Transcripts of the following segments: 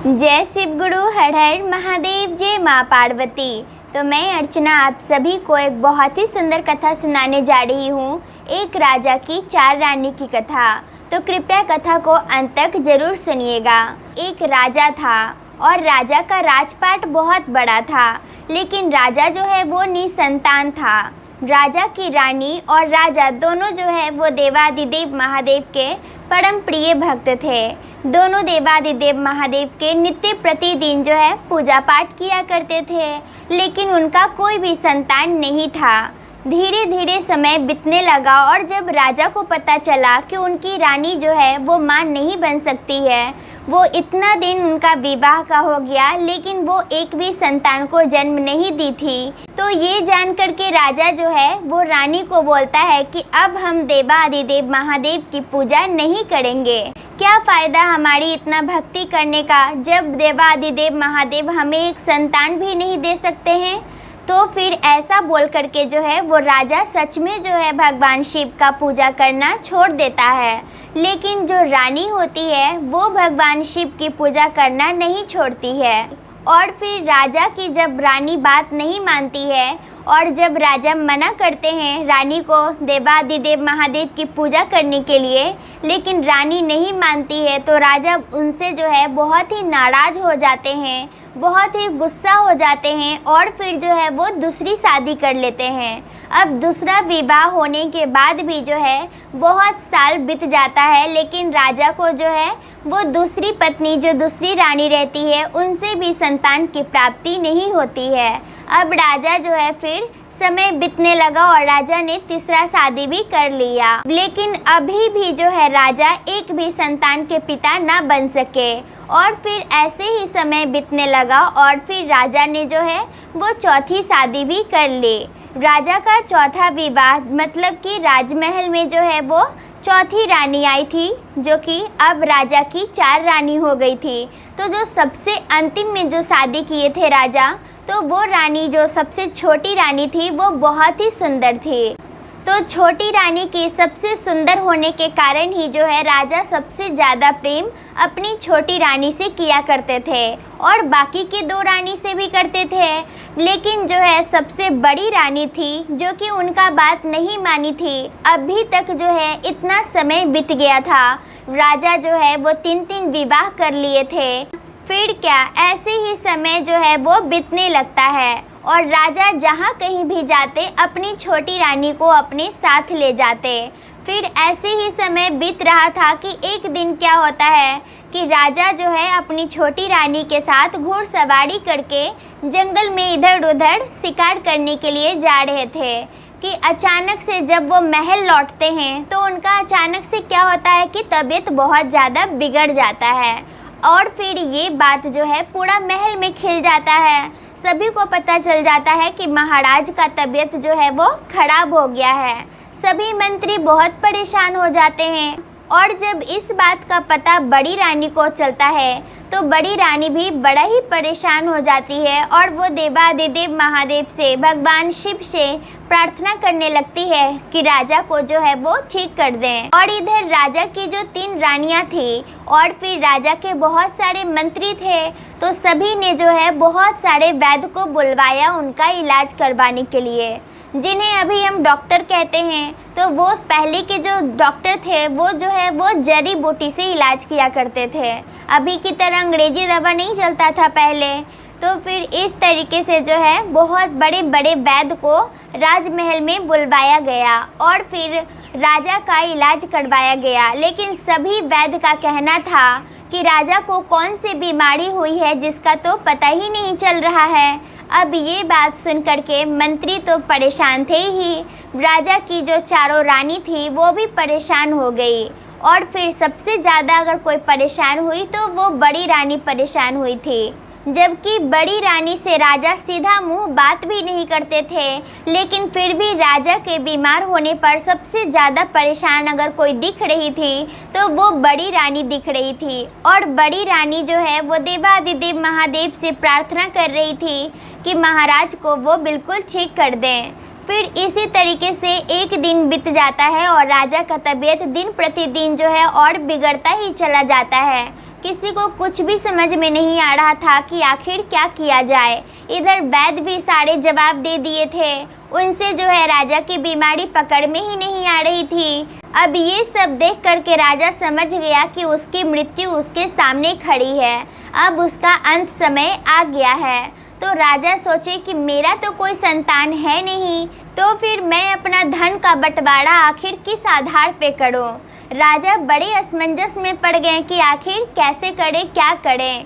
जय शिव गुरु, हर हर महादेव, जय माँ पार्वती। तो मैं अर्चना आप सभी को एक बहुत ही सुंदर कथा सुनाने जा रही हूँ। एक राजा की 4 रानी की कथा। तो कृपया कथा को अंत तक जरूर सुनिएगा। एक राजा था और राजा का राजपाट बहुत बड़ा था, लेकिन राजा जो है वो निसंतान था। राजा की रानी और राजा दोनों जो है वो देवादिदेव महादेव के परम प्रिय भक्त थे। दोनों देवादिदेव महादेव के नित्य प्रतिदिन जो है पूजा पाठ किया करते थे, लेकिन उनका कोई भी संतान नहीं था। धीरे धीरे समय बीतने लगा और जब राजा को पता चला कि उनकी रानी जो है वो मां नहीं बन सकती है, वो इतना दिन उनका विवाह का हो गया लेकिन वो एक भी संतान को जन्म नहीं दी थी, तो ये जान कर के राजा जो है वो रानी को बोलता है कि अब हम देवादिदेव महादेव की पूजा नहीं करेंगे। क्या फ़ायदा हमारी इतना भक्ति करने का जब देवादिदेव महादेव हमें एक संतान भी नहीं दे सकते हैं। तो फिर ऐसा बोल करके जो है वो राजा सच में जो है भगवान शिव का पूजा करना छोड़ देता है, लेकिन जो रानी होती है वो भगवान शिव की पूजा करना नहीं छोड़ती है। और फिर राजा की जब रानी बात नहीं मानती है और जब राजा मना करते हैं रानी को देवादिदेव महादेव की पूजा करने के लिए, लेकिन रानी नहीं मानती है, तो राजा उनसे जो है बहुत ही नाराज़ हो जाते हैं, बहुत ही गुस्सा हो जाते हैं और फिर जो है वो दूसरी शादी कर लेते हैं। अब दूसरा विवाह होने के बाद भी जो है बहुत साल बीत जाता है, लेकिन राजा को जो है वो दूसरी पत्नी जो दूसरी रानी रहती है उनसे भी संतान की प्राप्ति नहीं होती है। अब राजा जो है फिर समय बीतने लगा और राजा ने तीसरा शादी भी कर लिया, लेकिन अभी भी जो है राजा एक भी संतान के पिता ना बन सके। और फिर ऐसे ही समय बीतने लगा और फिर राजा ने जो है वो चौथी शादी भी कर ली। राजा का चौथा विवाह मतलब कि राजमहल में जो है वो चौथी रानी आई थी, जो कि अब राजा की 4 रानी हो गई थी। तो जो सबसे अंतिम में जो शादी किए थे राजा, तो वो रानी जो सबसे छोटी रानी थी वो बहुत ही सुंदर थी। तो छोटी रानी की सबसे सुंदर होने के कारण ही जो है राजा सबसे ज़्यादा प्रेम अपनी छोटी रानी से किया करते थे और बाकी के 2 रानी से भी करते थे। लेकिन जो है सबसे बड़ी रानी थी जो कि उनका बात नहीं मानी थी। अभी तक जो है इतना समय बीत गया था, राजा जो है वो 3-3 विवाह कर लिए थे। फिर क्या ऐसे ही समय जो है वो बीतने लगता है और राजा जहाँ कहीं भी जाते अपनी छोटी रानी को अपने साथ ले जाते। फिर ऐसे ही समय बीत रहा था कि एक दिन क्या होता है कि राजा जो है अपनी छोटी रानी के साथ घुड़सवारी करके जंगल में इधर उधर शिकार करने के लिए जा रहे थे कि अचानक से जब वो महल लौटते हैं तो उनका अचानक से क्या होता है कि तबीयत बहुत ज़्यादा बिगड़ जाता है। और फिर ये बात जो है पूरा महल में खिल जाता है, सभी को पता चल जाता है कि महाराज का तबीयत जो है वो खराब हो गया है। सभी मंत्री बहुत परेशान हो जाते हैं और जब इस बात का पता बड़ी रानी को चलता है तो बड़ी रानी भी बड़ा ही परेशान हो जाती है और वो देवादिदेव महादेव से भगवान शिव से प्रार्थना करने लगती है कि राजा को जो है वो ठीक कर दें। और इधर राजा की जो 3 रानियां थी और फिर राजा के बहुत सारे मंत्री थे, तो सभी ने जो है बहुत सारे वैद्य को बुलवाया उनका इलाज करवाने के लिए, जिन्हें अभी हम डॉक्टर कहते हैं। तो वो पहले के जो डॉक्टर थे वो जो है वो जड़ी बूटी से इलाज किया करते थे, अभी की तरह अंग्रेजी दवा नहीं चलता था पहले। तो फिर इस तरीके से जो है बहुत बड़े बड़े वैद्य को राजमहल में बुलवाया गया और फिर राजा का इलाज करवाया गया। लेकिन सभी वैद्य का कहना था कि राजा को कौन सी बीमारी हुई है जिसका तो पता ही नहीं चल रहा है। अब ये बात सुन कर के मंत्री तो परेशान थे ही, राजा की जो 4 रानी थी वो भी परेशान हो गई। और फिर सबसे ज़्यादा अगर कोई परेशान हुई तो वो बड़ी रानी परेशान हुई थी, जबकि बड़ी रानी से राजा सीधा मुंह बात भी नहीं करते थे। लेकिन फिर भी राजा के बीमार होने पर सबसे ज़्यादा परेशान अगर कोई दिख रही थी तो वो बड़ी रानी दिख रही थी। और बड़ी रानी जो है वो देवादिदेव महादेव से प्रार्थना कर रही थी कि महाराज को वो बिल्कुल ठीक कर दें। फिर इसी तरीके से एक दिन बीत जाता है और राजा का तबीयत दिन प्रतिदिन जो है और बिगड़ता ही चला जाता है किसी को कुछ भी समझ में नहीं आ रहा था कि आखिर क्या किया जाए। इधर वैद्य भी सारे जवाब दे दिए थे, उनसे जो है राजा की बीमारी पकड़ में ही नहीं आ रही थी। अब ये सब देख करके राजा समझ गया कि उसकी मृत्यु उसके सामने खड़ी है, अब उसका अंत समय आ गया है। तो राजा सोचे कि मेरा तो कोई संतान है नहीं, तो फिर मैं अपना धन का बंटवारा आखिर किस आधार पे करूं। राजा बड़े असमंजस में पड़ गए कि आखिर कैसे करे, क्या करें।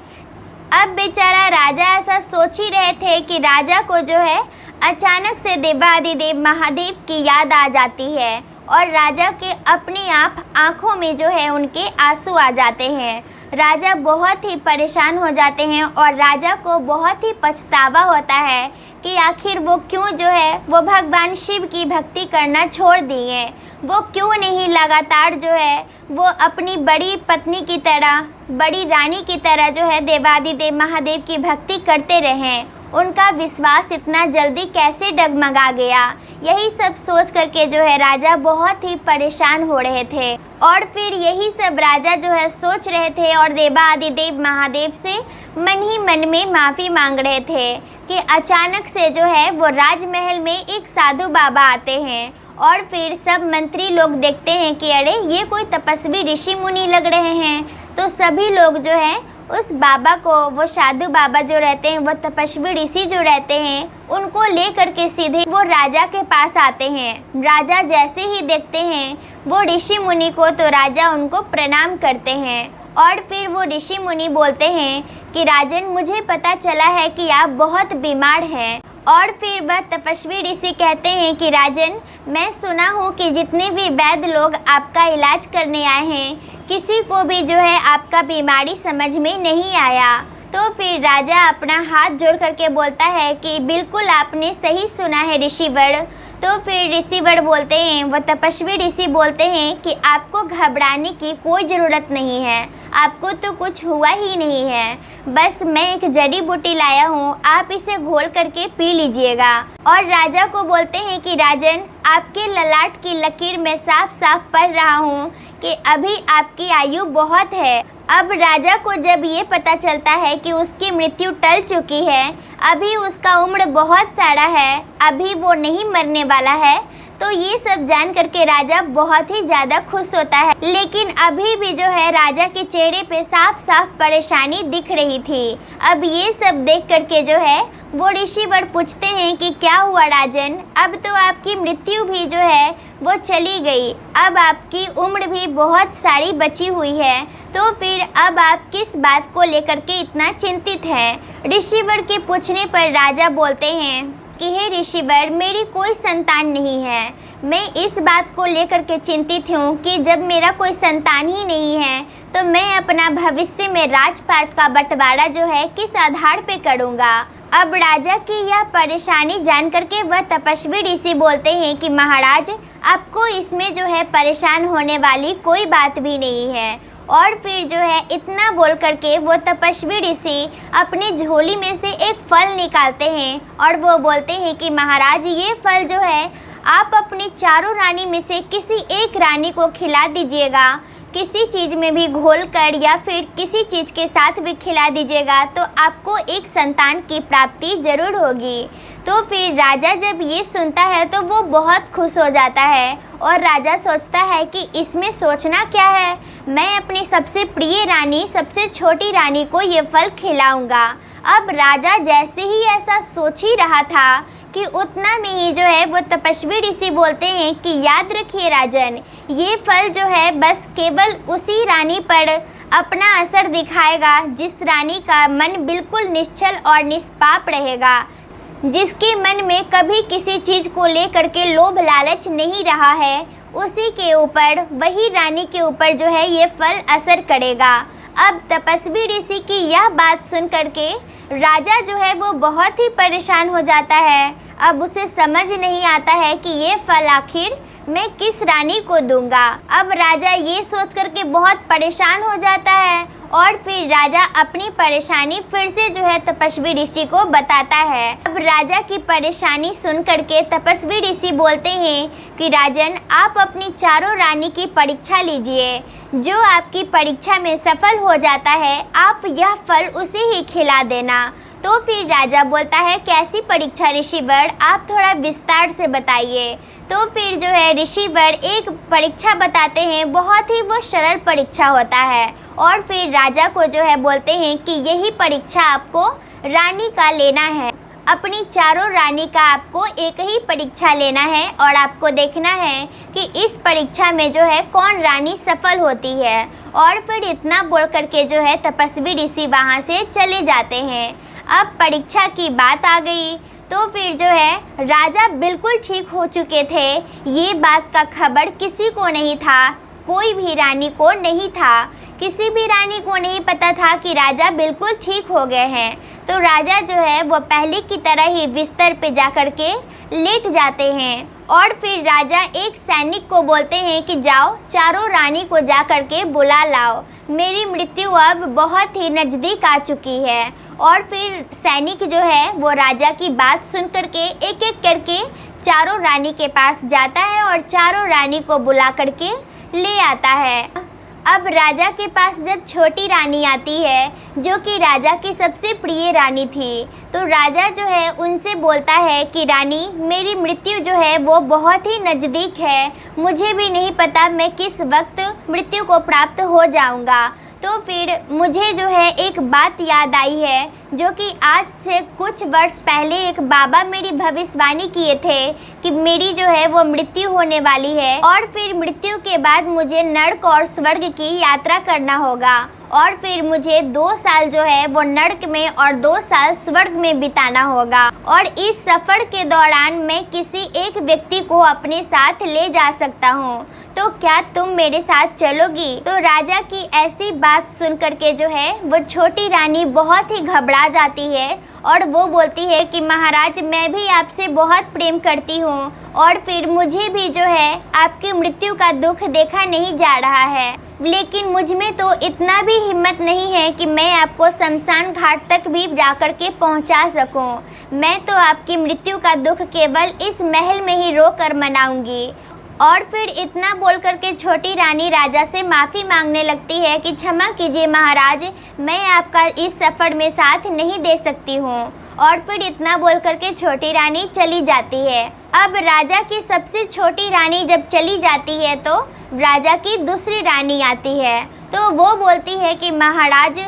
अब बेचारा राजा ऐसा सोच ही रहे थे कि राजा को जो है अचानक से देवाधिदेव महादेव की याद आ जाती है और राजा के अपने आप आँखों में जो है उनके आंसू आ जाते हैं। राजा बहुत ही परेशान हो जाते हैं और राजा को बहुत ही पछतावा होता है कि आखिर वो क्यों जो है वो भगवान शिव की भक्ति करना छोड़ दिए, वो क्यों नहीं लगातार जो है वो अपनी बड़ी पत्नी की तरह, बड़ी रानी की तरह जो है देवाधिदेव महादेव की भक्ति करते रहें। उनका विश्वास इतना जल्दी कैसे डगमगा गया, यही सब सोच करके जो है राजा बहुत ही परेशान हो रहे थे। और फिर यही सब राजा जो है सोच रहे थे और देवाधिदेव महादेव से मन ही मन में माफ़ी मांग रहे थे कि अचानक से जो है वो राजमहल में एक साधु बाबा आते हैं और फिर सब मंत्री लोग देखते हैं कि अरे ये कोई तपस्वी ऋषि मुनि लग रहे हैं। तो सभी लोग जो है उस बाबा को, वो साधु बाबा जो रहते हैं, वो तपस्वी ऋषि जो रहते हैं, उनको ले करके सीधे वो राजा के पास आते हैं। राजा जैसे ही देखते हैं वो ऋषि मुनि को तो राजा उनको प्रणाम करते हैं और फिर वो ऋषि मुनि बोलते हैं कि राजन, मुझे पता चला है कि आप बहुत बीमार हैं। और फिर वह तपस्वी ऋषि कहते हैं कि राजन, मैं सुना हूँ कि जितने भी वैद्य लोग आपका इलाज करने आए हैं, किसी को भी जो है आपका बीमारी समझ में नहीं आया। तो फिर राजा अपना हाथ जोड़ करके बोलता है कि बिल्कुल आपने सही सुना है ऋषिवर। तो फिर ऋषिवर बोलते हैं, वो तपस्वी ऋषि बोलते हैं कि आपको घबराने की कोई ज़रूरत नहीं है, आपको तो कुछ हुआ ही नहीं है, बस मैं एक जड़ी बूटी लाया हूँ, आप इसे घोल करके पी लीजिएगा। और राजा को बोलते हैं कि राजन, आपके ललाट की लकीर में साफ साफ पढ़ रहा हूँ कि अभी आपकी आयु बहुत है। अब राजा को जब ये पता चलता है कि उसकी मृत्यु टल चुकी है, अभी उसका उम्र बहुत सारा है, अभी वो नहीं मरने वाला है, तो ये सब जान करके राजा बहुत ही ज़्यादा खुश होता है। लेकिन अभी भी जो है राजा के चेहरे पे साफ साफ परेशानी दिख रही थी। अब ये सब देख करके जो है वो ऋषिवर पूछते हैं कि क्या हुआ राजन, अब तो आपकी मृत्यु भी जो है वो चली गई, अब आपकी उम्र भी बहुत सारी बची हुई है, तो फिर अब आप किस बात को लेकर के इतना चिंतित हैं। ऋषिवर के पूछने पर राजा बोलते हैं कि हे ऋषिवर, मेरी कोई संतान नहीं है, मैं इस बात को लेकर के चिंतित हूँ कि जब मेरा कोई संतान ही नहीं है तो मैं अपना भविष्य में राजपाट का बंटवारा जो है किस आधार पे करूँगा। अब राजा की यह परेशानी जान करके वह तपस्वी ऋषि बोलते हैं कि महाराज, आपको इसमें जो है परेशान होने वाली कोई बात भी नहीं है। और फिर जो है इतना बोल करके वो तपस्वी ऋषि अपनी झोली में से एक फल निकालते हैं और वो बोलते हैं कि महाराज, ये फल जो है आप अपनी चारों रानी में से किसी एक रानी को खिला दीजिएगा, किसी चीज़ में भी घोल कर या फिर किसी चीज़ के साथ भी खिला दीजिएगा तो आपको एक संतान की प्राप्ति ज़रूर होगी। तो फिर राजा जब ये सुनता है तो वो बहुत खुश हो जाता है और राजा सोचता है कि इसमें सोचना क्या है, मैं अपनी सबसे प्रिय रानी, सबसे छोटी रानी को ये फल खिलाऊंगा। अब राजा जैसे ही ऐसा सोच ही रहा था कि उतना में ही जो है वो तपस्वी ऋषि बोलते हैं कि याद रखिए राजन, ये फल जो है बस केवल उसी रानी पर अपना असर दिखाएगा जिस रानी का मन बिल्कुल निश्चल और निष्पाप रहेगा, जिसके मन में कभी किसी चीज़ को लेकर के लोभ लालच नहीं रहा है, उसी के ऊपर, वही रानी के ऊपर जो है ये फल असर करेगा। अब तपस्वी ऋषि की यह बात सुन करके राजा जो है वो बहुत ही परेशान हो जाता है। अब उसे समझ नहीं आता है कि ये फल आखिर मैं किस रानी को दूंगा। अब राजा ये सोच करके बहुत परेशान हो जाता है और फिर राजा अपनी परेशानी फिर से जो है तपस्वी ऋषि को बताता है। अब राजा की परेशानी सुन करके तपस्वी ऋषि बोलते हैं कि राजन, आप अपनी चारों रानी की परीक्षा लीजिए। जो आपकी परीक्षा में सफल हो जाता है आप यह फल उसे ही खिला देना। तो फिर राजा बोलता है, कैसी परीक्षा ऋषिवर, आप थोड़ा विस्तार से बताइए। तो फिर जो है ऋषिवर एक परीक्षा बताते हैं, बहुत ही वो सरल परीक्षा होता है। और फिर राजा को जो है बोलते हैं कि यही परीक्षा आपको रानी का लेना है। अपनी चारों रानी का आपको एक ही परीक्षा लेना है और आपको देखना है कि इस परीक्षा में जो है कौन रानी सफल होती है। और फिर इतना बोल करके जो है तपस्वी ऋषि वहाँ से चले जाते हैं। अब परीक्षा की बात आ गई तो फिर जो है राजा बिल्कुल ठीक हो चुके थे। ये बात का खबर किसी को नहीं था, कोई भी रानी को नहीं था। किसी भी रानी को नहीं पता था कि राजा बिल्कुल ठीक हो गए हैं। तो राजा जो है वो पहले की तरह ही बिस्तर पे जा कर के लेट जाते हैं। और फिर राजा एक सैनिक को बोलते हैं कि जाओ चारों रानी को जा कर के बुला लाओ, मेरी मृत्यु अब बहुत ही नज़दीक आ चुकी है। और फिर सैनिक जो है वो राजा की बात सुन करके एक एक करके चारों रानी के पास जाता है और चारों रानी को बुला करके ले आता है। अब राजा के पास जब छोटी रानी आती है जो कि राजा की सबसे प्रिय रानी थी, तो राजा जो है उनसे बोलता है कि रानी, मेरी मृत्यु जो है वो बहुत ही नज़दीक है, मुझे भी नहीं पता मैं किस वक्त मृत्यु को प्राप्त हो जाऊंगा। तो फिर मुझे जो है एक बात याद आई है जो कि आज से कुछ वर्ष पहले एक बाबा मेरी भविष्यवाणी किए थे कि मेरी जो है वो मृत्यु होने वाली है और फिर मृत्यु के बाद मुझे नर्क और स्वर्ग की यात्रा करना होगा और फिर मुझे 2 साल जो है वो नर्क में और 2 साल स्वर्ग में बिताना होगा। और इस सफ़र के दौरान मैं किसी एक व्यक्ति को अपने साथ ले जा सकता हूँ, तो क्या तुम मेरे साथ चलोगी। तो राजा की ऐसी बात सुन करके जो है वो छोटी रानी बहुत ही घबरा जाती है और वो बोलती है कि महाराज, मैं भी आपसे बहुत प्रेम करती हूँ और फिर मुझे भी जो है आपकी मृत्यु का दुख देखा नहीं जा रहा है, लेकिन मुझ में तो इतना भी हिम्मत नहीं है कि मैं आपको शमशान घाट तक भी जाकर के पहुंचा सकूं। मैं तो आपकी मृत्यु का दुख केवल इस महल में ही रो कर मनाऊंगी। और फिर इतना बोल करके छोटी रानी राजा से माफ़ी मांगने लगती है कि क्षमा कीजिए महाराज, मैं आपका इस सफ़र में साथ नहीं दे सकती हूँ। और फिर इतना बोल करके छोटी रानी चली जाती है। अब राजा की सबसे छोटी रानी जब चली जाती है तो राजा की दूसरी रानी आती है, तो वो बोलती है कि महाराज,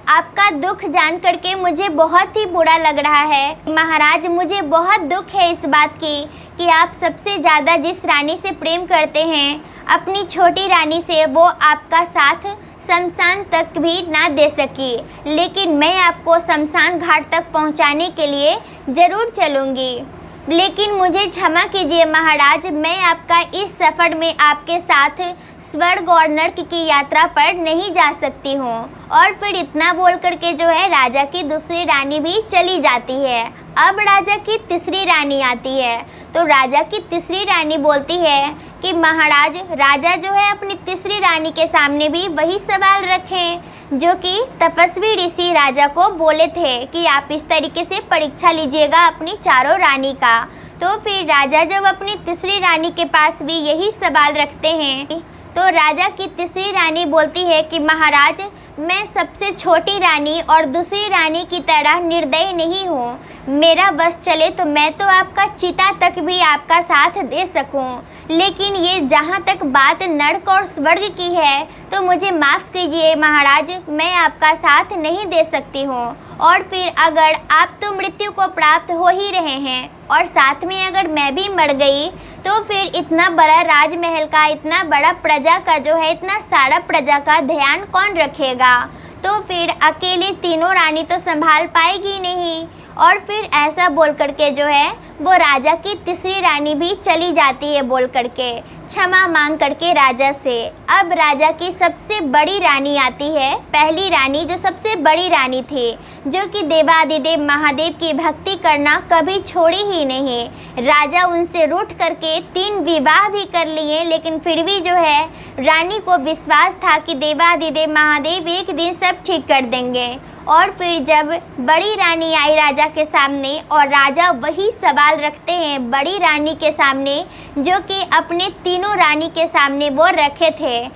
आपका दुख जान करके मुझे बहुत ही बुरा लग रहा है। महाराज, मुझे बहुत दुख है इस बात की कि आप सबसे ज़्यादा जिस रानी से प्रेम करते हैं, अपनी छोटी रानी से, वो आपका साथ शमशान तक भी ना दे सकी, लेकिन मैं आपको शमशान घाट तक पहुंचाने के लिए ज़रूर चलूँगी। लेकिन मुझे क्षमा कीजिए महाराज, मैं आपका इस सफ़र में आपके साथ स्वर्ग और नर्क की यात्रा पर नहीं जा सकती हूँ। और फिर इतना बोल करके जो है राजा की दूसरी रानी भी चली जाती है। अब राजा की तीसरी रानी आती है, तो राजा की तीसरी रानी बोलती है कि महाराज, राजा जो है अपनी तीसरी रानी के सामने भी वही सवाल रखें जो कि तपस्वी ऋषि राजा को बोले थे कि आप इस तरीके से परीक्षा लीजिएगा अपनी चारों रानी का। तो फिर राजा जब अपनी तीसरी रानी के पास भी यही सवाल रखते हैं, तो राजा की तीसरी रानी बोलती है कि महाराज, मैं सबसे छोटी रानी और दूसरी रानी की तरह निर्दयी नहीं हूँ। मेरा बस चले तो मैं तो आपका चिता तक भी आपका साथ दे सकूँ, लेकिन ये जहाँ तक बात नर्क और स्वर्ग की है तो मुझे माफ़ कीजिए महाराज, मैं आपका साथ नहीं दे सकती हूँ। और फिर अगर आप तो मृत्यु को प्राप्त हो ही रहे हैं और साथ में अगर मैं भी मर गई तो फिर इतना बड़ा राजमहल का, इतना बड़ा प्रजा का जो है, इतना सारा प्रजा का ध्यान कौन रखेगा। तो फिर अकेले तीनों रानी तो संभाल पाएगी नहीं। और फिर ऐसा बोल करके जो है वो राजा की तीसरी रानी भी चली जाती है बोल करके, क्षमा मांग करके राजा से। अब राजा की सबसे बड़ी रानी आती है, पहली रानी जो सबसे बड़ी रानी थी, जो कि देवाधिदेव महादेव की भक्ति करना कभी छोड़ी ही नहीं। राजा उनसे रूठ करके 3 विवाह भी कर लिए, लेकिन फिर भी जो है रानी को विश्वास था कि देवाधिदेव महादेव एक दिन सब ठीक कर देंगे। और फिर जब बड़ी रानी आई राजा के सामने और राजा वही सवाल रखते हैं बड़ी रानी के सामने जो कि अपने तीनों रानी के सामने वो रखे थे,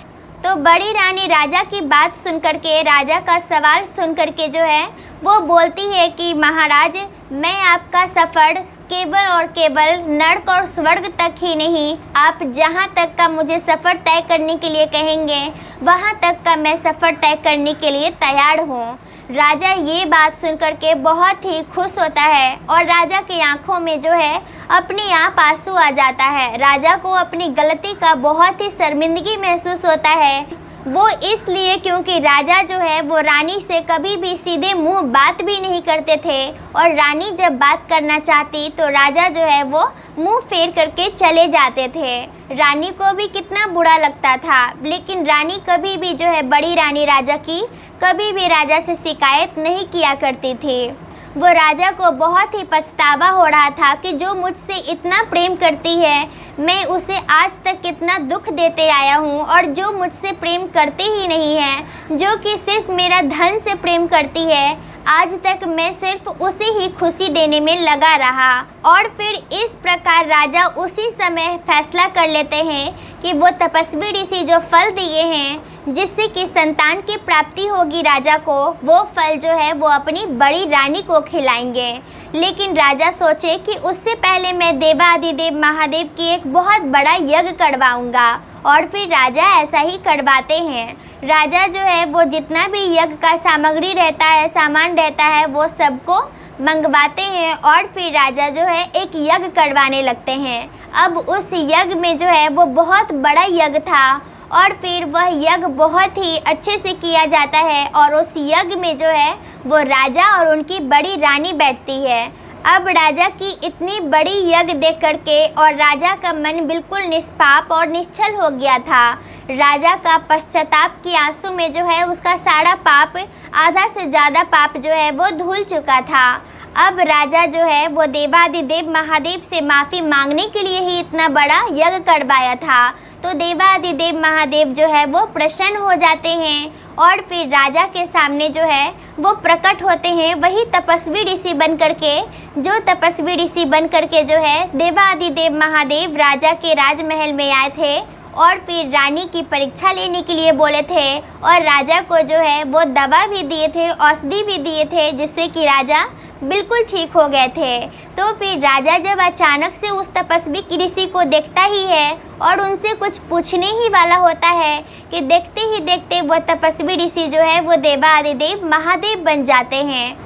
तो बड़ी रानी राजा की बात सुन करके, राजा का सवाल सुन करके जो है वो बोलती है कि महाराज, मैं आपका सफ़र केवल और केवल नर्क और स्वर्ग तक ही नहीं, आप जहाँ तक का मुझे सफ़र तय करने के लिए कहेंगे वहाँ तक का मैं सफ़र तय करने के लिए तैयार हूँ। राजा ये बात सुन करके बहुत ही खुश होता है और राजा की आंखों में जो है अपने आप आंसू आ जाता है। राजा को अपनी गलती का बहुत ही शर्मिंदगी महसूस होता है, वो इसलिए क्योंकि राजा जो है वो रानी से कभी भी सीधे मुंह बात भी नहीं करते थे और रानी जब बात करना चाहती तो राजा जो है वो मुंह फेर करके चले जाते थे। रानी को भी कितना बुरा लगता था, लेकिन रानी कभी भी जो है बड़ी रानी राजा की कभी भी राजा से शिकायत नहीं किया करती थी। वो राजा को बहुत ही पछतावा हो रहा था कि जो मुझसे इतना प्रेम करती है, मैं उसे आज तक कितना दुख देते आया हूँ, और जो मुझसे प्रेम करती ही नहीं है, जो कि सिर्फ मेरा धन से प्रेम करती है, आज तक मैं सिर्फ उसे ही खुशी देने में लगा रहा। और फिर इस प्रकार राजा उसी समय फैसला कर लेते हैं कि वो तपस्वी ऋषि जो फल दिए हैं जिससे कि संतान की प्राप्ति होगी राजा को, वो फल जो है वो अपनी बड़ी रानी को खिलाएंगे। लेकिन राजा सोचे कि उससे पहले मैं देवाधिदेव महादेव की एक बहुत बड़ा यज्ञ करवाऊंगा, और फिर राजा ऐसा ही करवाते हैं। राजा जो है वो जितना भी यज्ञ का सामग्री रहता है, सामान रहता है, वो सबको मंगवाते हैं और फिर राजा जो है एक यज्ञ करवाने लगते हैं। अब उस यज्ञ में जो है वो बहुत बड़ा यज्ञ था और फिर वह यज्ञ बहुत ही अच्छे से किया जाता है और उस यज्ञ में जो है वो राजा और उनकी बड़ी रानी बैठती है। अब राजा की इतनी बड़ी यज्ञ देख करके और राजा का मन बिल्कुल निष्पाप और निश्चल हो गया था। राजा का पश्चाताप के आंसू में जो है उसका सारा पाप, आधा से ज़्यादा पाप जो है वो धुल चुका था। अब राजा जो है वो देवाधिदेव महादेव से माफ़ी मांगने के लिए ही इतना बड़ा यज्ञ करवाया था, तो देवाधिदेव महादेव जो है वो प्रसन्न हो जाते हैं और फिर राजा के सामने जो है वो प्रकट होते हैं, वही तपस्वी ऋषि बन करके, जो तपस्वी ऋषि बन करके जो है देवाधिदेव महादेव राजा के राजमहल में आए थे और फिर रानी की परीक्षा लेने के लिए बोले थे और राजा को जो है वो दवा भी दिए थे, औषधि भी दिए थे, जिससे कि राजा बिल्कुल ठीक हो गए थे। तो फिर राजा जब अचानक से उस तपस्वी ऋषि को देखता ही है और उनसे कुछ पूछने ही वाला होता है कि देखते ही देखते वो तपस्वी ऋषि जो है वो देवाधिदेव महादेव बन जाते हैं।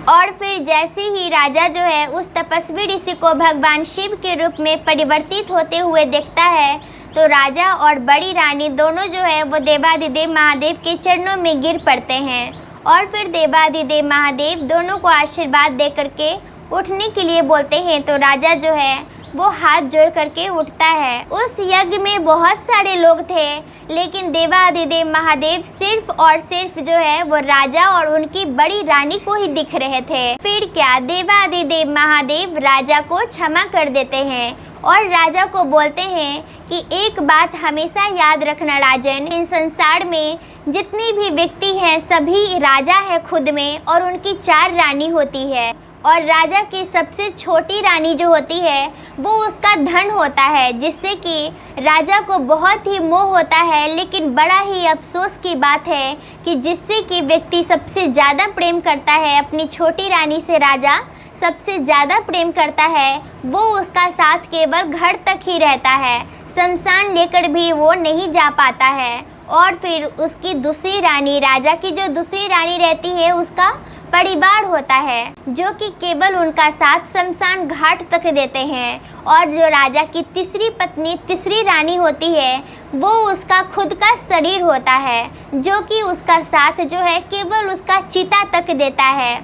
और फिर जैसे ही राजा जो है उस तपस्वी ऋषि को भगवान शिव के रूप में परिवर्तित होते हुए देखता है, तो राजा और बड़ी रानी दोनों जो है वो देवाधिदेव महादेव के चरणों में गिर पड़ते हैं और फिर देवाधिदेव महादेव दोनों को आशीर्वाद दे करके उठने के लिए बोलते हैं। तो राजा जो है वो हाथ जोड़ करके उठता है। उस यज्ञ में बहुत सारे लोग थे, लेकिन देवाधिदेव महादेव सिर्फ और सिर्फ जो है वो राजा और उनकी बड़ी रानी को ही दिख रहे थे। फिर क्या, देवाधिदेव महादेव राजा को क्षमा कर देते हैं और राजा को बोलते हैं कि एक बात हमेशा याद रखना राजन, इन संसार में जितने भी व्यक्ति हैं सभी राजा है खुद में, और उनकी 4 रानी होती है और राजा की सबसे छोटी रानी जो होती है वो उसका धन होता है, जिससे कि राजा को बहुत ही मोह होता है। लेकिन बड़ा ही अफसोस की बात है कि जिससे कि व्यक्ति सबसे ज़्यादा प्रेम करता है, अपनी छोटी रानी से राजा सबसे ज़्यादा प्रेम करता है, वो उसका साथ केवल घर तक ही रहता है, शमशान लेकर भी वो नहीं जा पाता है। और फिर उसकी दूसरी रानी, राजा की जो दूसरी रानी रहती है, उसका परिवार होता है जो कि केवल उनका साथ शमशान घाट तक देते हैं। और जो राजा की तीसरी पत्नी, तीसरी रानी होती है, वो उसका खुद का शरीर होता है जो कि उसका साथ जो है केवल उसका चिता तक देता है।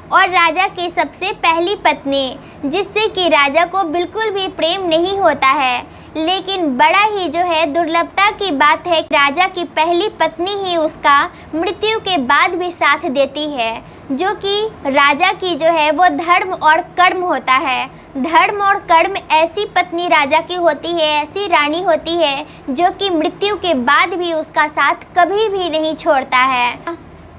और राजा की सबसे पहली पत्नी, जिससे कि राजा को बिल्कुल भी प्रेम नहीं होता है, लेकिन बड़ा ही जो है दुर्लभता की बात है, राजा की पहली पत्नी ही उसका मृत्यु के बाद भी साथ देती है, जो कि राजा की जो है वो धर्म और कर्म होता है। धर्म और कर्म ऐसी पत्नी राजा की होती है, ऐसी रानी होती है जो कि मृत्यु के बाद भी उसका साथ कभी भी नहीं छोड़ता है।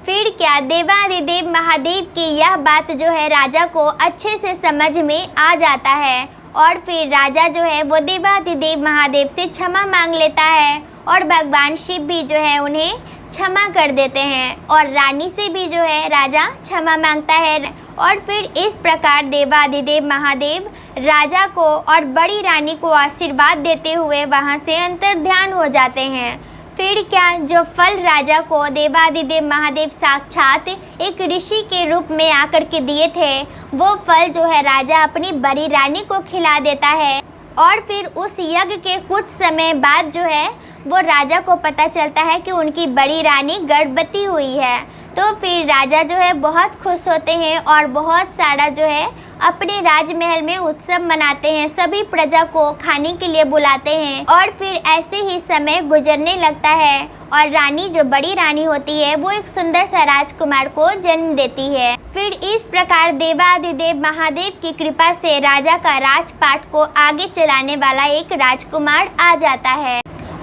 फिर क्या देवाधिदेव महादेव की यह बात जो है राजा को अच्छे से समझ में आ जाता है और फिर राजा जो है वो देवाधिदेव महादेव से क्षमा मांग लेता है और भगवान शिव भी जो है उन्हें क्षमा कर देते हैं और रानी से भी जो है राजा क्षमा मांगता है और फिर इस प्रकार देवाधिदेव महादेव राजा को और बड़ी रानी को आशीर्वाद देते हुए वहां से अंतर्ध्यान हो जाते हैं। फिर क्या, जो फल राजा को देवाधिदेव महादेव साक्षात एक ऋषि के रूप में आकर के दिए थे, वो फल जो है राजा अपनी बड़ी रानी को खिला देता है और फिर उस यज्ञ के कुछ समय बाद जो है वो राजा को पता चलता है कि उनकी बड़ी रानी गर्भवती हुई है। तो फिर राजा जो है बहुत खुश होते हैं और बहुत सारा जो है अपने राजमहल में उत्सव मनाते हैं, सभी प्रजा को खाने के लिए बुलाते हैं और फिर ऐसे ही समय गुजरने लगता है और रानी जो बड़ी रानी होती है वो एक सुंदर सा राजकुमार को जन्म देती है। फिर इस प्रकार देवाधिदेव महादेव की कृपा से राजा का राजपाट को आगे चलाने वाला एक राजकुमार आ जाता है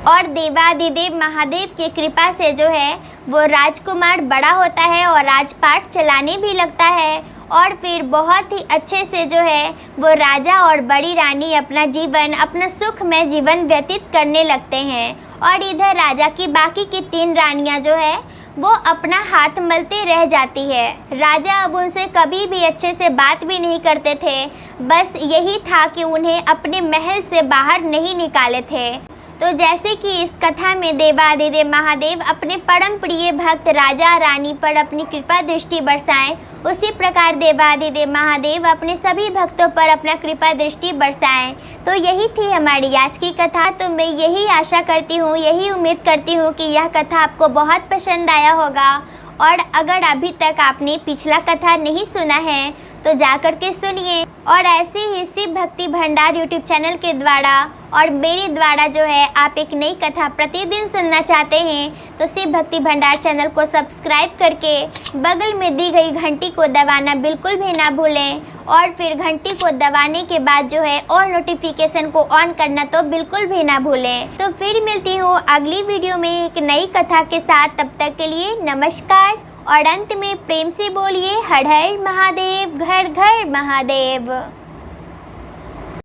और देवाधिदेव महादेव की कृपा से जो है वो राजकुमार बड़ा होता है और राजपाट चलाने भी लगता है और फिर बहुत ही अच्छे से जो है वो राजा और बड़ी रानी अपना जीवन, अपना सुखमय जीवन व्यतीत करने लगते हैं और इधर राजा की बाकी की 3 रानियां जो है वो अपना हाथ मलते रह जाती है। राजा अब उनसे कभी भी अच्छे से बात भी नहीं करते थे, बस यही था कि उन्हें अपने महल से बाहर नहीं निकाले थे। तो जैसे कि इस कथा में देवाधिदेव महादेव अपने परम प्रिय भक्त राजा रानी पर अपनी कृपा दृष्टि बरसाएं, उसी प्रकार देवाधिदेव महादेव अपने सभी भक्तों पर अपना कृपा दृष्टि बरसाएं। तो यही थी हमारी आज की कथा। तो मैं यही आशा करती हूँ, यही उम्मीद करती हूँ कि यह कथा आपको बहुत पसंद आया होगा और अगर अभी तक आपने पिछला कथा नहीं सुना है तो जाकर के सुनिए और ऐसे ही शिव भक्ति भंडार यूट्यूब चैनल के द्वारा और मेरे द्वारा जो है आप एक नई कथा प्रतिदिन सुनना चाहते हैं तो शिव भक्ति भंडार चैनल को सब्सक्राइब करके बगल में दी गई घंटी को दबाना बिल्कुल भी ना भूलें और फिर घंटी को दबाने के बाद जो है और नोटिफिकेशन को ऑन करना तो बिल्कुल भी ना भूलें। तो फिर मिलती हूँ अगली वीडियो में एक नई कथा के साथ। तब तक के लिए नमस्कार और अंत में प्रेम से बोलिए हर हर महादेव, घर घर महादेव।